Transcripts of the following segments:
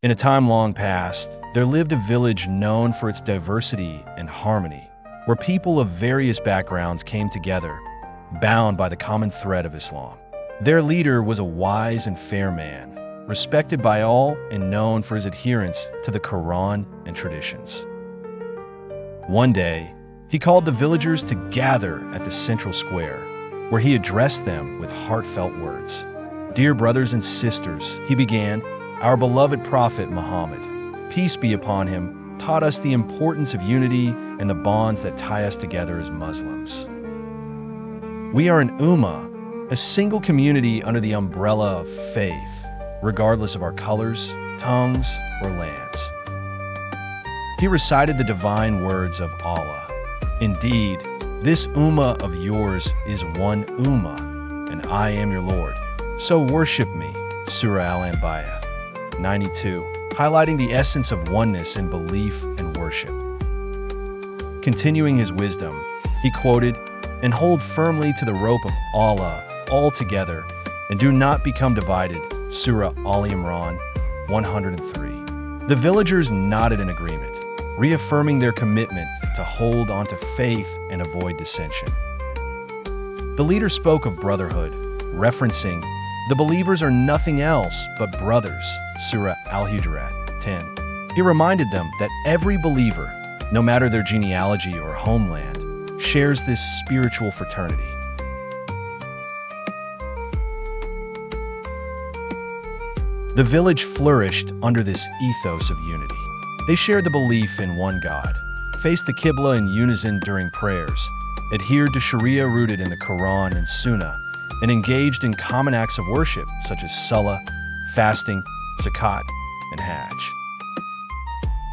In a time long past, there lived a village known for its diversity and harmony, where people of various backgrounds came together, bound by the common thread of Islam. Their leader was a wise and fair man, respected by all and known for his adherence to the Quran and traditions. One day, he called the villagers to gather at the central square, where he addressed them with heartfelt words. "Dear brothers and sisters," he began, "our beloved Prophet Muhammad, peace be upon him, taught us the importance of unity and the bonds that tie us together as Muslims. We are an ummah, a single community under the umbrella of faith, regardless of our colors, tongues, or lands." He recited the divine words of Allah. "Indeed, this ummah of yours is one ummah, and I am your Lord. So worship me." Surah Al-Anbiya 92, highlighting the essence of oneness in belief and worship. Continuing his wisdom, he quoted, "And hold firmly to the rope of Allah altogether, and do not become divided." Surah Al-Imran 103. The villagers nodded in agreement, reaffirming their commitment to hold on to faith and avoid dissension. The leader spoke of brotherhood, referencing, "The believers are nothing else but brothers." Surah Al-Hujurat 10. He reminded them that every believer, no matter their genealogy or homeland, shares this spiritual fraternity. The village flourished under this ethos of unity. They shared the belief in one God, faced the Qibla in unison during prayers, adhered to Sharia rooted in the Quran and Sunnah, and engaged in common acts of worship such as Salah, fasting, Zakat, and Hajj.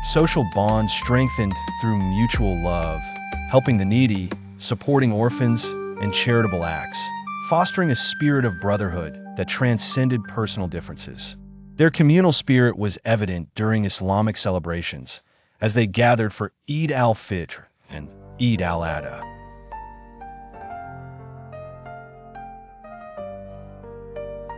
Social bonds strengthened through mutual love, helping the needy, supporting orphans, and charitable acts, fostering a spirit of brotherhood that transcended personal differences. Their communal spirit was evident during Islamic celebrations, as they gathered for Eid al-Fitr and Eid al-Adha.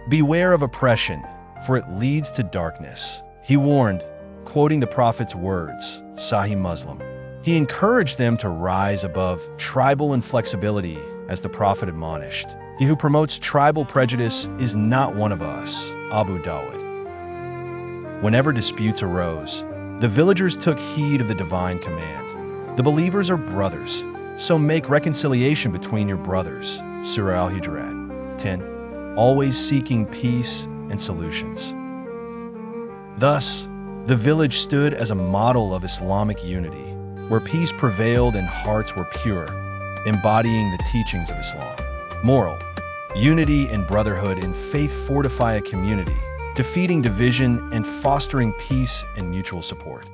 "Beware of oppression, for it leads to darkness," he warned, quoting the Prophet's words, Sahih Muslim. He encouraged them to rise above tribal inflexibility, as the Prophet admonished. "He who promotes tribal prejudice is not one of us." Abu Dawud. Whenever disputes arose, the villagers took heed of the divine command. "The believers are brothers, so make reconciliation between your brothers." Surah Al-Hujurat 10. Always seeking peace and solutions. Thus, the village stood as a model of Islamic unity, where peace prevailed and hearts were pure, embodying the teachings of Islam. Moral: unity and brotherhood in faith fortify a community, defeating division and fostering peace and mutual support.